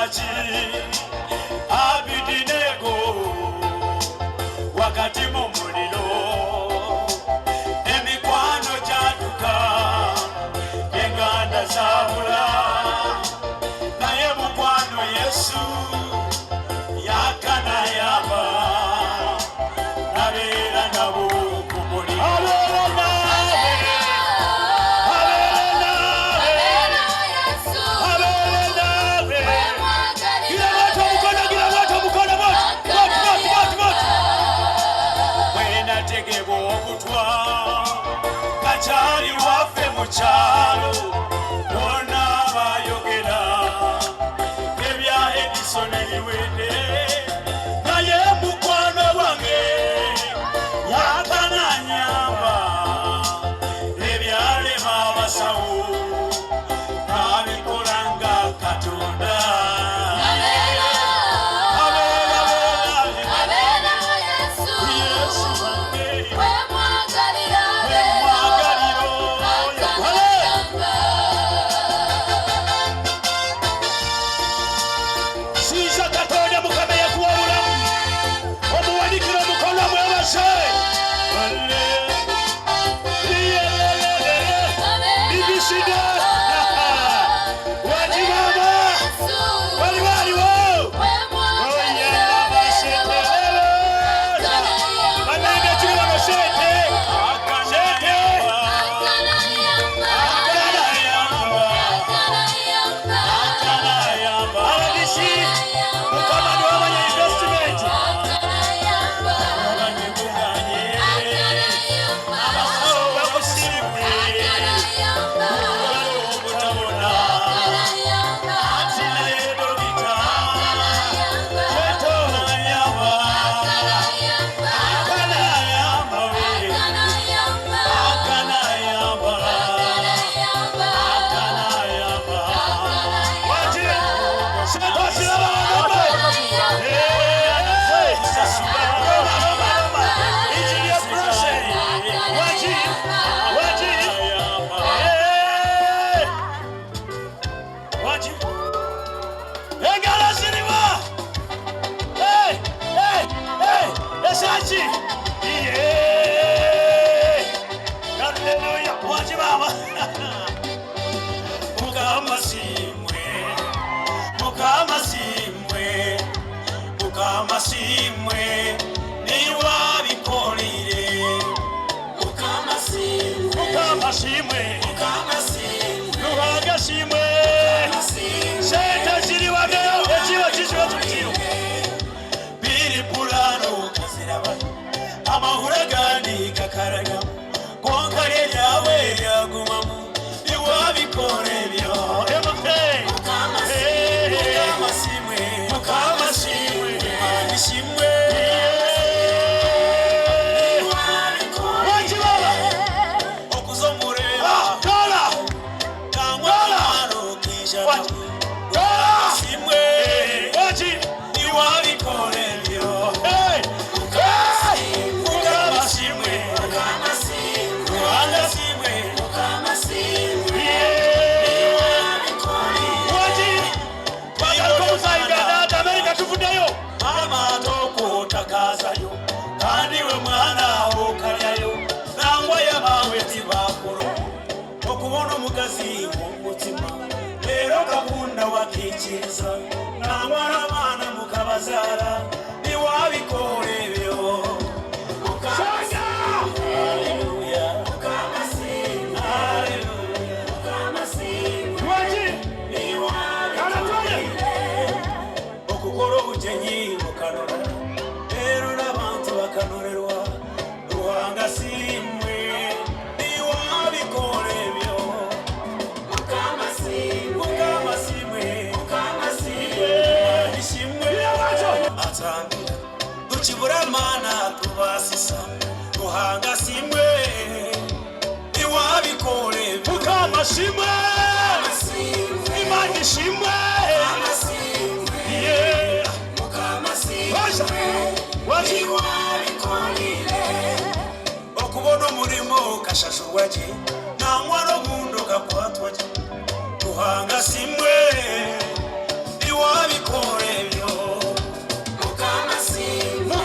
Shadraki, Abidinego wakati mu muliro emikwano gyaduka enganda zabula naye mukwano Yesu yakanayamba nabeera nabo ku muliro. Kachari wafe muchalo bona bayogera ebya Edison liwende naye mukwano wange yakananyamba ebyalema abasawo nabikolanga Katonda. Mukamasimwe niwa bikolire Mukamasimwe Ruhagasimwe Sete ziri wageo ekiwa kiziwa tukiro Biri pulano kaziraba Amahuregani kakaraga Konkare yawe yagumamu niwa bikore byo Mukamasimwe Ishimwe Wajibaba Okuzomureba Dola Kamwalo Kijana Ishimwe Waji Niwabikore byo Mukamasimwe Mukamasimwe Waji Bagakoza Uganda Amerika tufudayo Mama toko takazayo kandi we mwana okalyayo nangwa yabawe tibakoro okubona omugazi omutima lero kabunda wakikiriza nangwa n'abaana mukabazara niwabikora ebyo Haleluya Mukamasimwe Haleluya Mukamasimwe Waji niwabikora okukora obujenyi mukanora lero n'abantu bakanorerwa Ruhangasimwe niwabikora ebyo Mukamasimwe Ishimwe atambira tukibura mana tubasisa Ruhangasimwe niwabikora ebyo Mukamasimwe Imana ishimwe okubona omulimo kashashurwaje nangwa n'omundu gakwatwaje Ruhangasimwe niwabikore byo mukamashimwe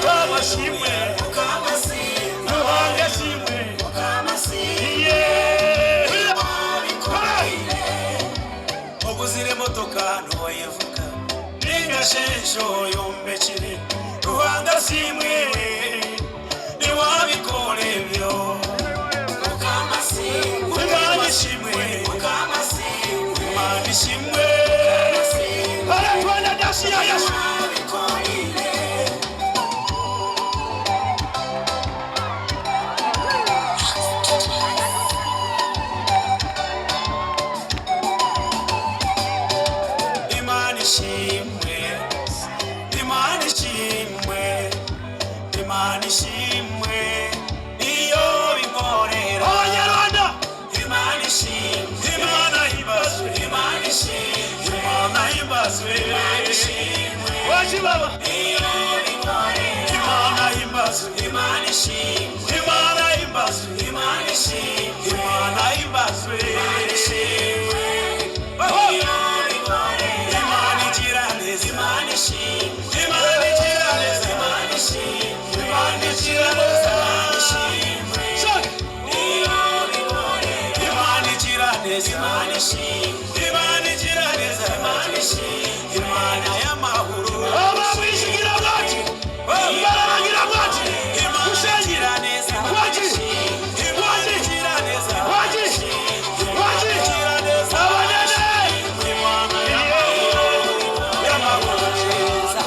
muhangashimwe oguzire motoka ntoyevuga ningashesho yombekire ruhangashimwe niwabikore byo mukamashimwe mukamashimwe haratwana dashiya Yesu Imana ishimwe iyo binkorera abanyarwanda Imana ishimwe Imana himbazwe Imana ishimwe Imana himbazwe waje baba iyo binkorera Imana himbazwe Imana ishimwe Imana himbazwe Imana ishimwe Imana himbazwe Imana ishimwe iyo binkorera Imana igira neza Imana ishimwe Imana igira neza Imana ishimwe Imana igira neza Imana igira neza Imana ishimwe Imana igira neza Imana ishimwe Imana y'amahoro abamwishigira bwacu baragira bwacu ushengira neza bwacu Imana igira neza bwacu igira neza abanene Imana y'amahoro neza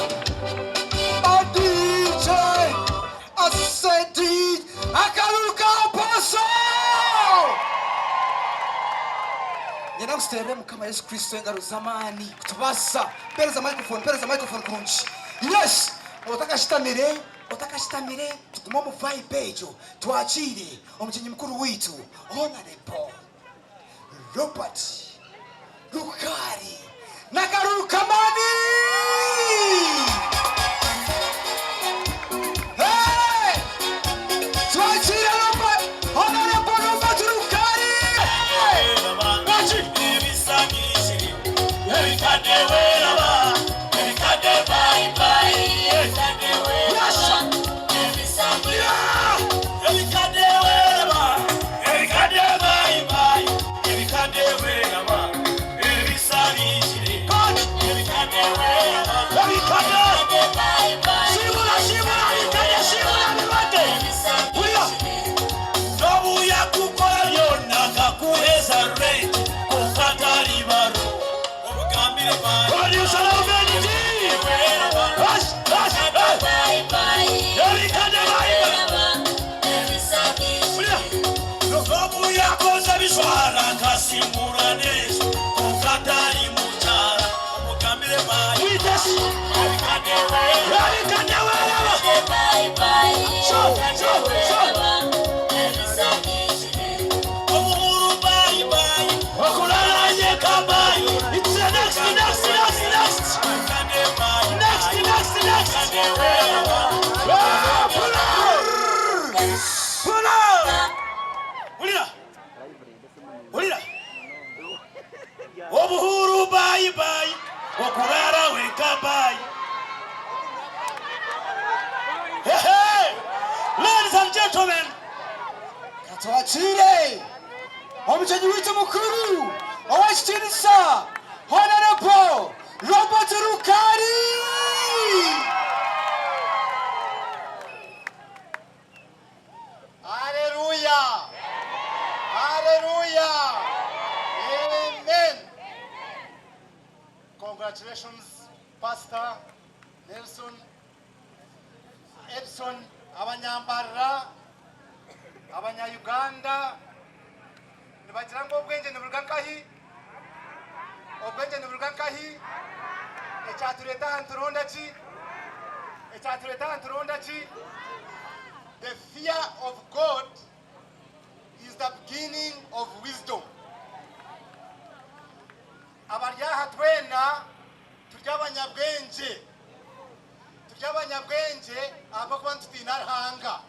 akaruka poso Nyina mstere mukama Yesu Kristo engaro zamani tubasa pereza microphone kunchi yes utakashitamire tuguma mu vibe ejo twakire umukinyi mukuru witu Honorable Robert Rukari nakaruka mani Obuhuru bye bye okurara weka bye. Hey, ladies and gentlemen, katwachire omukinyi witu mukuru owekitiinisa Honorable Robert Rukari. Hallelujah. Hallelujah. Amen. Congratulations, Pastor Nelson Edson Abanyambara Abanya-Uganda nibagira ngo ubwenge niburgankahi ecyatureta hanturunda ki the fear of God is the beginning of wisdom. Abaryaha twena turyabanyabwenge abo kuba tutina ruhanga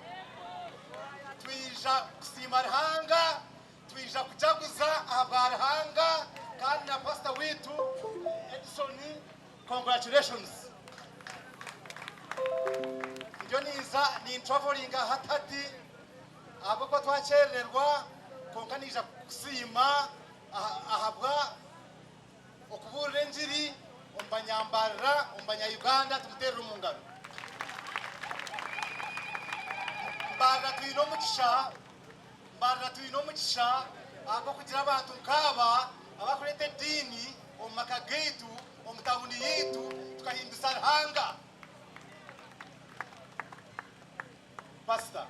twija kusima ruhanga twija kujaguza abarhanga kandi na pastor witu Edison Congratulations. Ndio ni travelinga hatati abako twachererwa konkanija kusima ahabwa okubura enjiri ombanyambarira ombanya Uganda tumuterera umungaro mbara tuino mugisha ako kugira abantu nkaba abakurete dini omumaka gaitu omutawuni yitu tukahindusa ruhanga. Pastor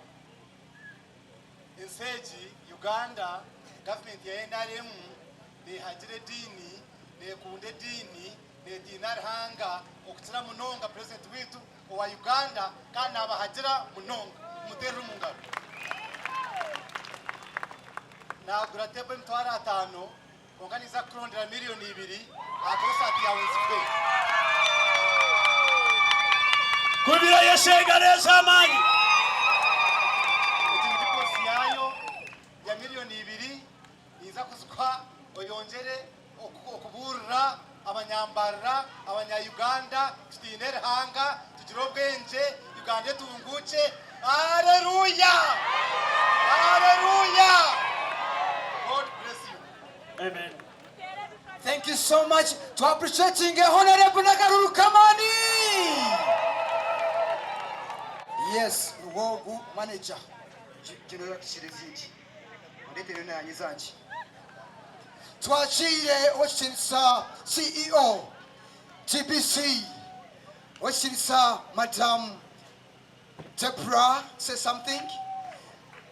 Inseji Uganda government ya NRM nehagire dini nekunde dini nedina ruhanga okutira munonga president witu owa Uganda kana abahagira munonga muterera umungaro nagura tebe mtwara 5 konganiza kurondera miliyoni 2 akosati ya Wednesday kubira yeshegareza amanyi yayo ya miliyoni 2 iza kuzukwa oyongere okuburira abanyambarira abanya-Uganda tutinere hanga tugira ubwenge Uganda tunguke. Hallelujah, hallelujah. God bless you. Amen. Thank you so much to appreciating Honorable Nagaruru Kamani. Yes, Wogu manager. General Kishireziji. Ndete na nyizanji. Twachire Oshinsa CEO TBC. Oshinsa Madam Tepra, say something.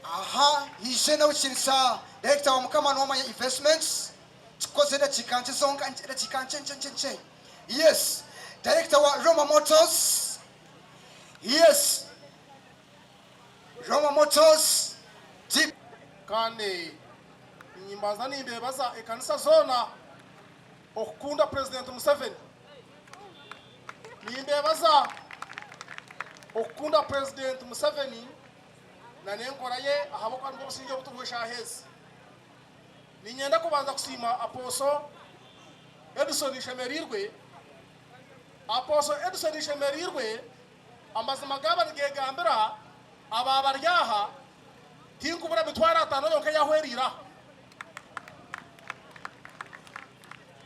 Aha, Hishena Oshinsa Director wa Mkamano wa Investments. Tukozeda chikanche songa ncheda chikanche. Yes, Director wa Roma Motors. Yes, Roma Motors. Kandi nyimbaza nimbebaza ekanisa zona okukunda President Museveni. Nimbebaza okukunda President Museveni na nenkora ye ahaboko ngo businge butuhwesha hezi. Ninyenda kubanza kusima Apostle Edison Shemerirwe. Apostle Edison Shemerirwe amazima gaba ngegambira aba baryaha tinkubura bitwara 5 yonke yahwerira.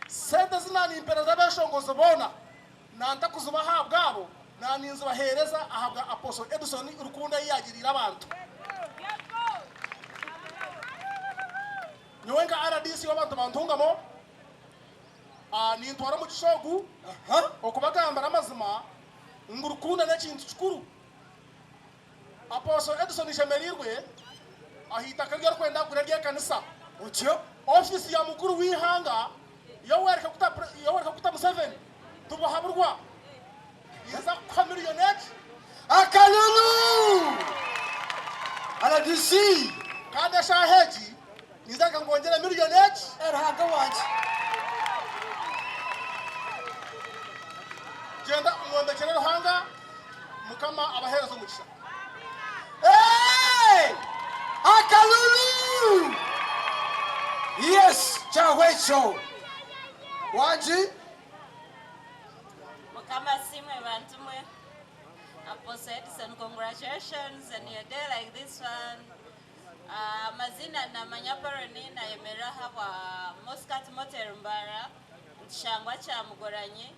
Sente zinani impereza beshongozo bona nanta kuzuba habwabo naninzo bahereza ahabwa Apostle Edison urukunda yagirira abantu. Nyowenga RDC wabantu bantungamo nintwara mu kishogu okubagamba namazima ngurukunda n'ekintu kikuru. Apostle Edison Shemerirwe ahita kagera kwenda kurya kanisa Utyo office ya mukuru wihanga yowereka kuta Museveni tubahaburwa iza kwa millionaire Akalulu RDC kandi shaheji nizanga ngongera millionaire erhaga wanje genda ngombekera ruhanga mukama abahereza umugisha. Hey! Akalulu! Yes, Chahwecho. Wanji? Mukama simwe bantumwe. Apostle Edison, congratulations on your day like this one. Mazina na manyaparoni na yemeraha wa Muscat Motel Mbara. Nshangwa cha Mugoranye.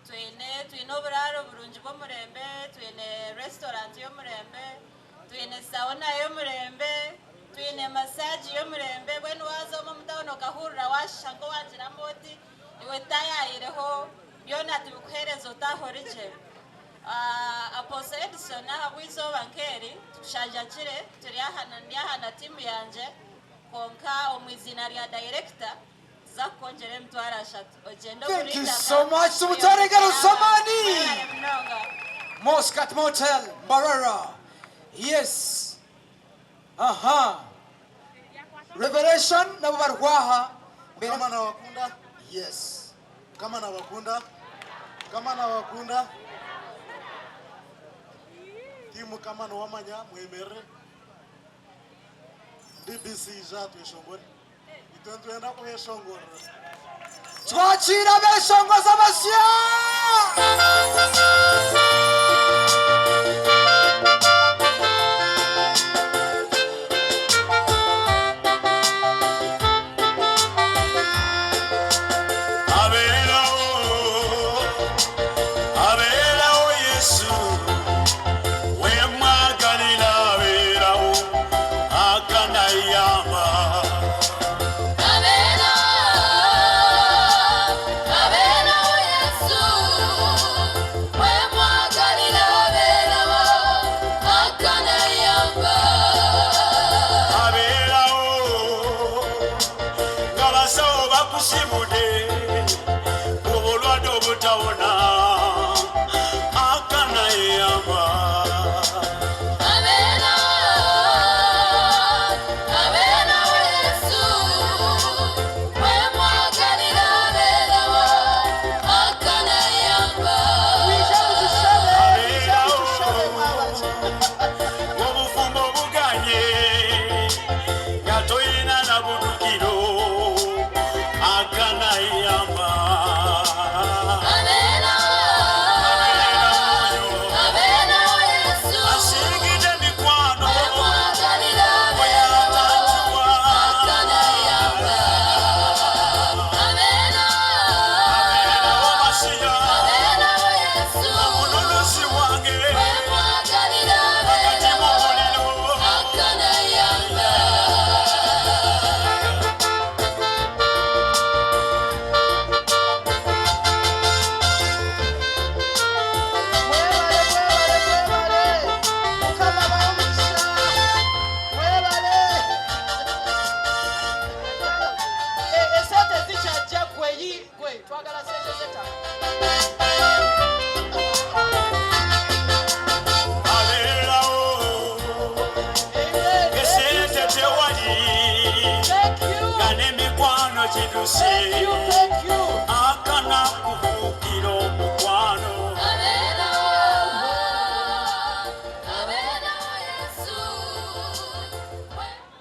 Twine oburaro burungi bw'omurembe, twine restaurant y'omurembe, twine sauna y'omurembe, twine massage y'omurembe. Bwenu waza omu town okahurira washanga wagira moti iwe tayayireho byona tubikuhereza otahorije. Apostle Edison ahabwizoba nkeri tushanjakire turi ahana timu yanje konka omwizina lya director zakongere mtwara shatu ogendo kuri. Thank you so much. Sumutarengero Samani. Muscat Motel, Mbarara. Yes. Aha. Revelation na barwaha. Kama na wakunda, Yes. kama na wakunda. Timu kama no wamanya mwemere. BBC ja tweshongore. Itwenda kuheshongora. twakira abeshongoza abasya.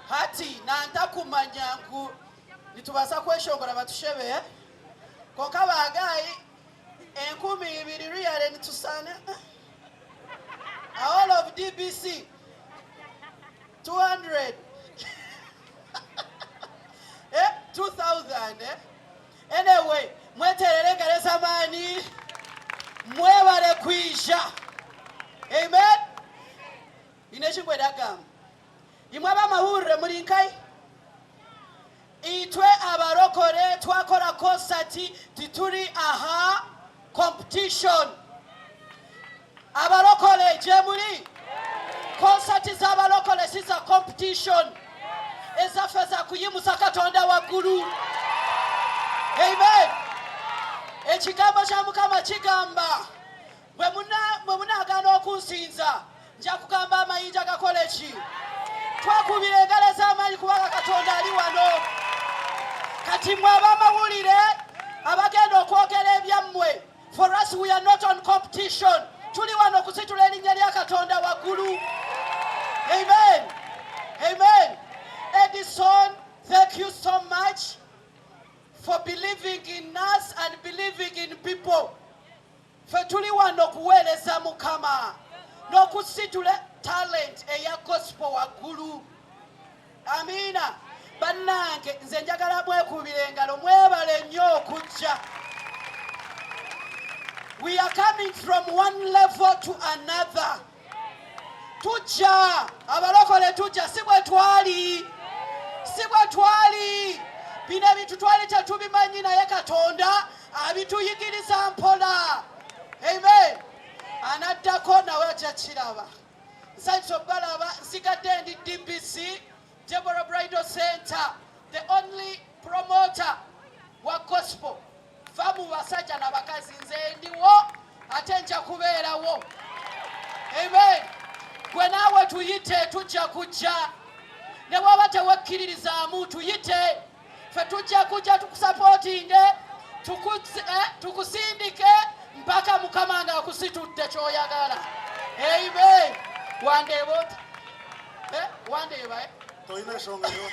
Hati nanta kumanyangu nitubasa kweshongora batushebe konka bagayi 12 real nitusane all of DBC 200 2000 anyway mweterere gareza mani mwebare kwisha amen ineshingwedagam imwe bamahurire muri nkai itwe abarokore twakora concert tituri aha competition abarokore je muri concert z'abarokore siza competition ezafeza kuyimusa Katonda waggulu amen ekigambo kya Mukama kigamba bwe munagana okunsinza nja kugamba amayinja gakola ki twakubira engalo z'amaanyi kubanga Katonda ali wano kati mwe abamawulire abagenda okwogera ebyammwe for us we are not on competition tuli wano okusitula erinnya lya Katonda waggulu amen amen. Edison, thank you so much for believing in us and believing in people. Fetuli wano kuweleza Mukama n'okusitula talent eya gospel waggulu. Amina. Bannange nze njagala mwekubira engalo mwebale nnyo okujja. We are coming from one level to another. Tujja abalokole tujja sibwe twali bino ebintu twali tetubimanyi naye Katonda abituyigiriza mpola amen anaddako nawe ajja kiraba nsanyusa balaba nsigadde ndi DBC Deborah Bridal Center the only promoter wa gospel va mu basajja n'abakazi nze ndiwo ate nja kubeerawo amen gwe naawe tuyite tujja kujja ne bw'oba tewekkiririzaamu tuyite ffe tujja kujja tukusapootinge tukusindike mpaka Mukama nga akusitudde ky'oyagala amen wandeeba wandeeba toyina ensonga yo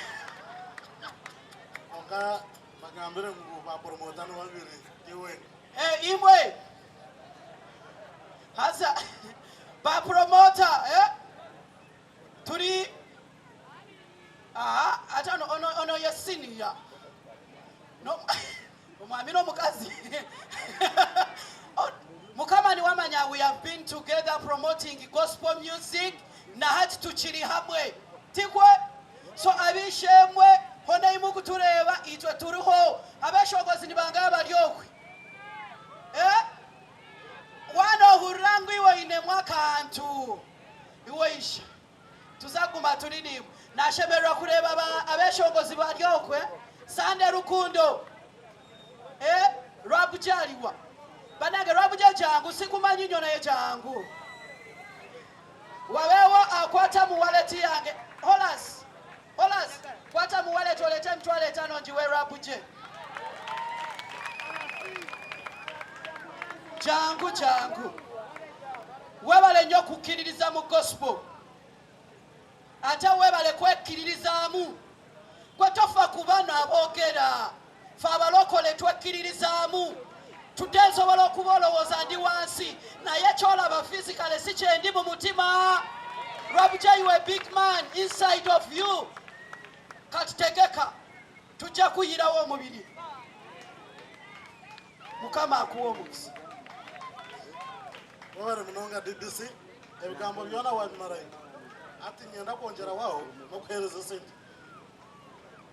onka Magambire ngo ba promoter no babiri iwe. Imwe. Hasa ba promoter turi ata ono ya senior. No umwami no mukazi. Mukamani wamanya, we have been together promoting gospel music na hati tuchiri hamwe. Tikwe so abishemwe hona imu kutureba itwe turiho abashogozi nibanga baryokwe. Wano hurangu iwe ine mwaka antu iwe isha tuzaguma turinimu nashemerwa kureba abashogozi baryokwe Sande Rukundo Rwabujaliwa banage Rwabuja jangu sikumanyi nyona ye jangu wawewo akwata mu wallet yange Holas kwata mu wallet olete mtwale tano njiwe Rwabuje jangu webale nnyo kukkiririza mu gospel ate webale kwekkiririzaamu gwe tofa ku bano aboogera fe abalokole twekkiririzaamu tutensobola okuba olowooza ndi wansi naye kyolaba physically si kyendi mu mutima. Rwabuja, you a big man inside of you. Kati tegeka tujja kuyirawo omubiri Mukama akuwa omukisa. Wabere munonga DDC ebigambo byona wabimarayo ati ngenda kwongera waho no kuhereza sente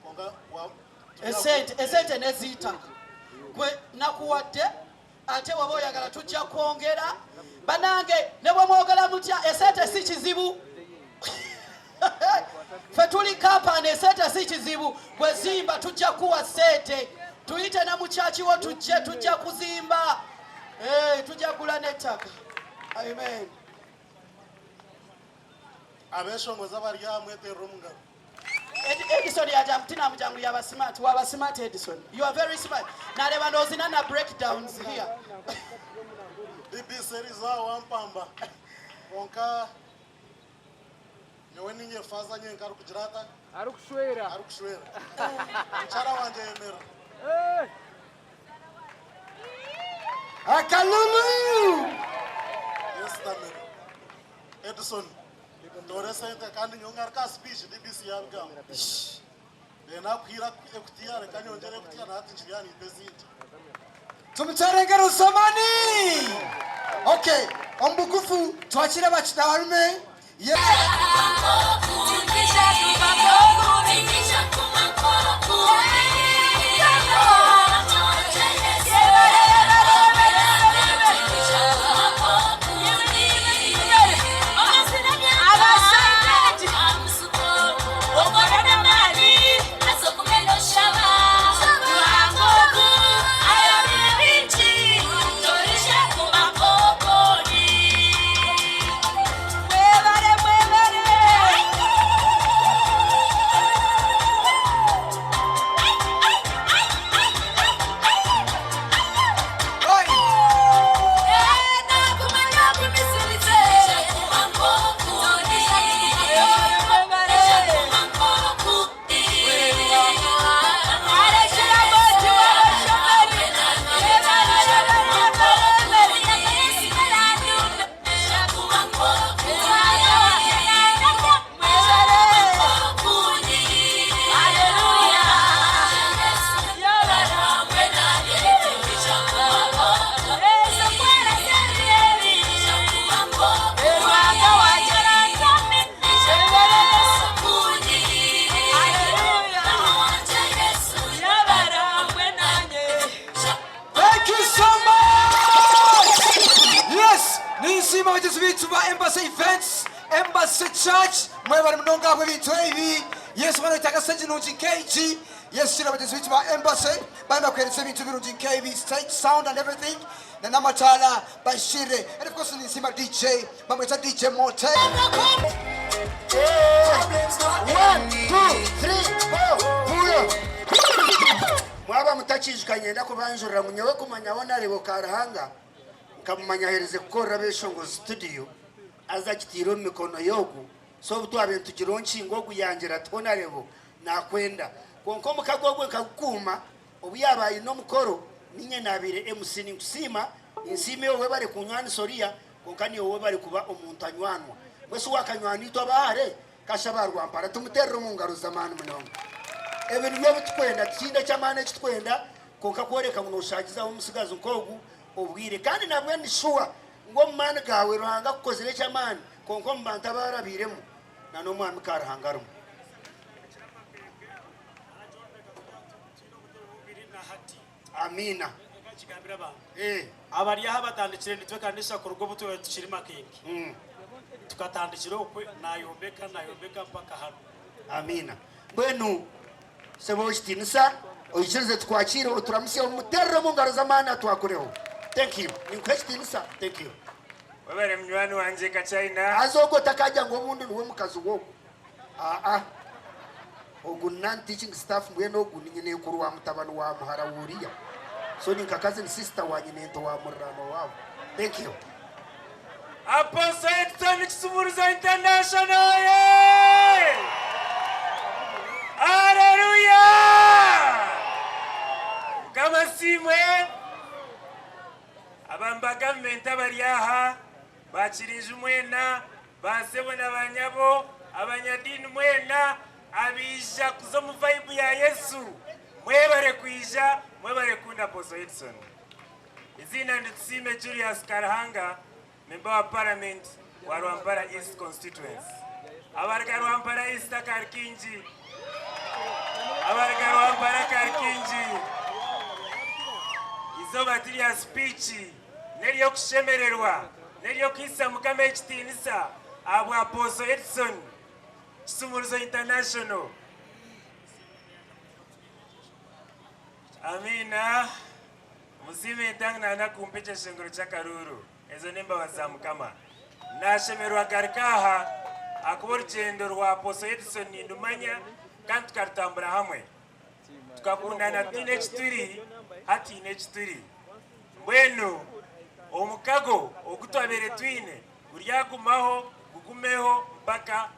konga wa esente nezita gwe nakuwadde ate waba oyagala tujja kwongera banange ne bwe mwogera mutya esente si kizibu fe tuli kampani esente si kizibu bwe zimba tujja kuwa sente tuyite na muchachiwo tujja kuzimba tujja kula n'ettaka. Amen. abeshongoza barya mweterero mungaro Edison ya jamtina mujangu ya smart wa smart Edison, you are very smart nareba nozina na breakdowns here. DDC riza wampamba konka nyowe ninye faza nye nkaru kujirata Arukushwera nchara wanje emera Akalulu yes tamere Edison ndore sente kandi nyongar ka speech DDC yabigamo bena kwira ekutiyare kanyongere kutiya nati njiyani bezinti Tumtarengero somani. Okay, ombugufu twachira bachidarume. Embassy events, Embassy church, mwebali mnonga bwe bintu ebi. Yes, bano itaka senji nunji KG. Yes, shira bati switch ba Embassy. Bano kwelese bintu birunji KB, stage sound and everything. Na namatala bashire. And of course ni sima DJ, bamweta DJ Mote. 1 2 3 4. Mwaba mutachizikanye ndakubanjura munyewe kumanya wona lebo karahanga. Kamumanya hereze gukora beshongo studio azakitiro mikono yogu so butu abantu kironchi ngo guyangira tona lebo nakwenda konko mukagogwe kakuma obuyabaye no mukoro ninye nabire MC ninkusima insime owe bari kunywani soria konkani owe bari kuba omuntu anywanwa bwesu wakanywani to bare kashabarwa mpara tumuterero mu ngaro zamani munongo ebintu byo bitwenda kinda cyamane kitwenda konka kwereka ngo ushakiza umusigazi nkogu obwire kandi nabwe ni shuwa ngo mmana gawe ruhanga kukozere cyamane konko mbanta barabiremo nano mwami karahangarumo amina abari yaha batandikire nitwe kandisha ku rugo buto tushirima keke tukatandikira okwe nayombeka mpaka hano amina bwenu sebo shitinisa oyishirize twakire uturamusiye umuterero mu ngaro zamana twakoreho thank you ni kweshitinisa thank you wabare mnywani wanje ka China azogota kajya ngo bundu niwe mukazi woko ogu non teaching staff mbweno ogu nyine kuru wa mutabano wa muharawuriya so ni cousin sister wa nyine to wa murano wao thank you Apostle Edson Kisumuruzo International yeah! Hallelujah! Kama simwe abamba government abariyaha bakirije umwena basebwe n'abanyabo abanyadini mwena abija kuzo mu vibe ya Yesu mwebare kwija mwebare kunda Apostle Edson izina nditsime Julius Karahanga member of parliament wa Rwampara East constituency abarga Rwampara East Karkinji abarga Rwampara Karkinji izo batiriya speech neriyo kushemererwa neriyo kisa mukame kitinisa abo Apostle Edson Kisumuruzo International amina muzime tangna na kumpecha shengoro cha Karuru ezo nemba bazamukama nashemerwa garikaha akuborgendo rwa Apostle Edson ndumanya kandi tukartambura hamwe tukakundana tinekituri hati nekituri mbwenu omukago ogutwabere twine uryagumaho gugumeho mpaka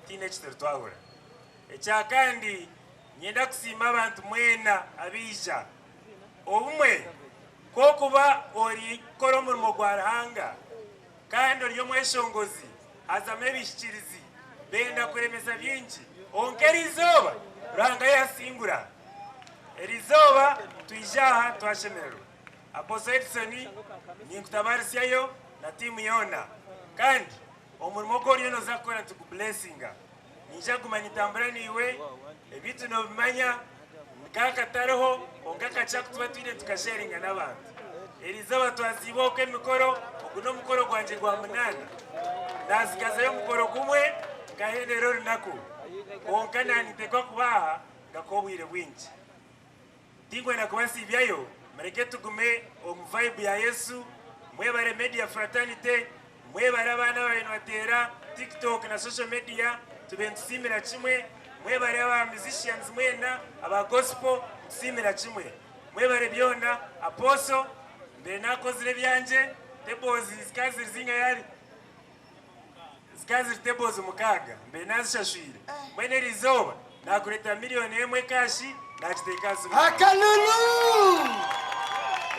tinekituri twahura ekya kandi nyenda kusima abantu mwena abija obumwe kokuba ori koro murimo gwarahanga kandi ori mweshongozi azame bishikirizi benda kuremeza byinji onkeri izoba ranga yasingura erizoba tuijaha twashemerwa Apostle Edson ninkutabarisiyo na timu yona kandi omurimo kori yono zakora tukublessinga ninja kumanyitambura niwe ebitu no bimanya kakatareho ongakacha kutuba twine tukasharinga n'abantu erizoba twaziboka emikoro oguno mukoro gwanje gwa munana nazikazayo mukoro gumwe ngahendero runako onka nanitekwa kubaha ngakobwire bwinji tingwe nakubasibyayo mureke tugume omuvibe ya Yesu mwebare media fraternity mwebare abana baino batera TikTok na social media tubentusimira kimwe mwebare aba musicians mwena aba gospel simira kimwe mwebare byona Apostle mbere nakozire byanje tables zikazi zinga yari zikazi tables mukaga mbere nazishashwire mwene rizoba nakureta miliyoni emwe kashi nakitekazo akalulu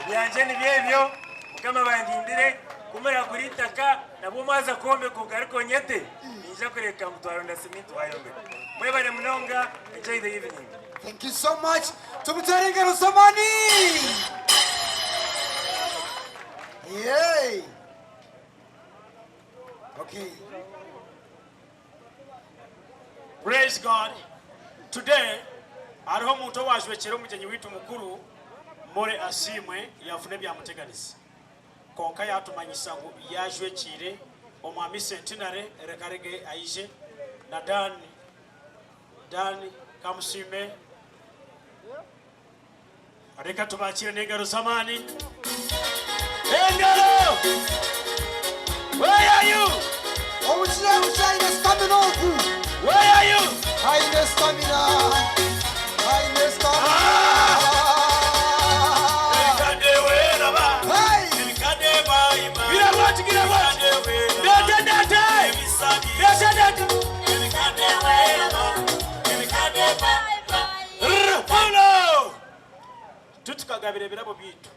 byanje ni byebyo mukama bandindire kumera kuritaka nabo maza kombe kugariko nyete ninja kureka mutwaro ndasimiti wayombe mwebare munonga enjoy the evening. Thank you so much. Tumuteringa Rusomani. Yay. Okay. Praise God. Today, ariho muntu wajwekera umugenyi witu mukuru more asimwe yafune bya muteganisi. Konka yatumanyisa ngo yajwekire omwami Centenary rekarege aije na Dani kamusime areka tubakire n'engaro zamani engaro where are you Omuchina stamina oku. where are you Haine stamina. Haine stamina. Paulo! bagabire birabo bitu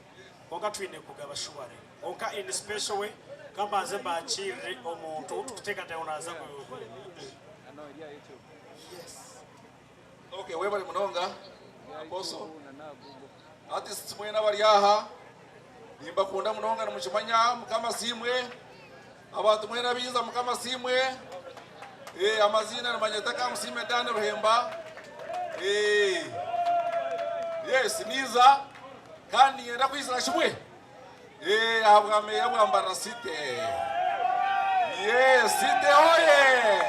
konka twine kugaba shuware konka in special way kamba ze bachire omuntu tuteka tayonaza ko okay we bali munonga aposo artists mwena bali aha nimba kunda munonga na muchimanya mukama simwe abantu mwena biza mukama simwe amazina na manyataka msime Daniel Ruhemba yes niza kandi yenda kwisira shimwe abwambara site yes site hoye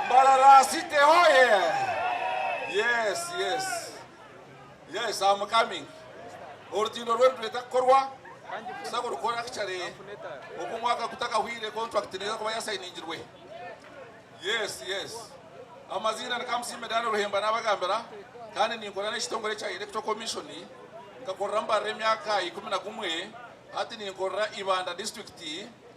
mbarara site hoye yes I'm coming ordino rwetu letakorwa sako rukora kichare okumwaka kutaka hwire contract neza kuba yasainingirwe yes amazina nakamsime Daniel Ruhemba nabagambira kandi ninkora n'ekitongole kya electoral commission ngakorera mbare emyaka 11 ati ninkorera Ibanda district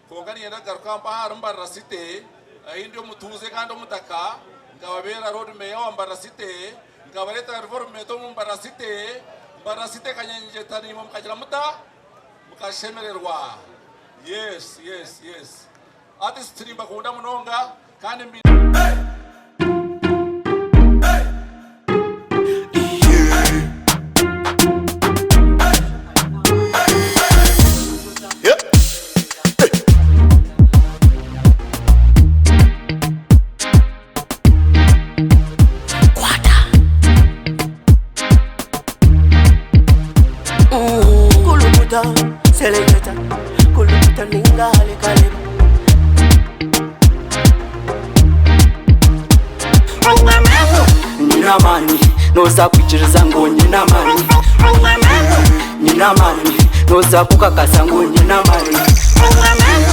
konga niyenda garuka mpahara mbarra city ahindi omutuze kandi omutaka ngababera road mayor wa Mbarra city ngabaleta reform to Mbarra city kanyenje tani mukajira muta mukashemererwa yes ati stream kunda munonga kandi Selecta, kuluta ningale kaleba. Nina mani, noza kuchiriza ngo nina mani. Nina mani, noza kukakasa ngo nina mani.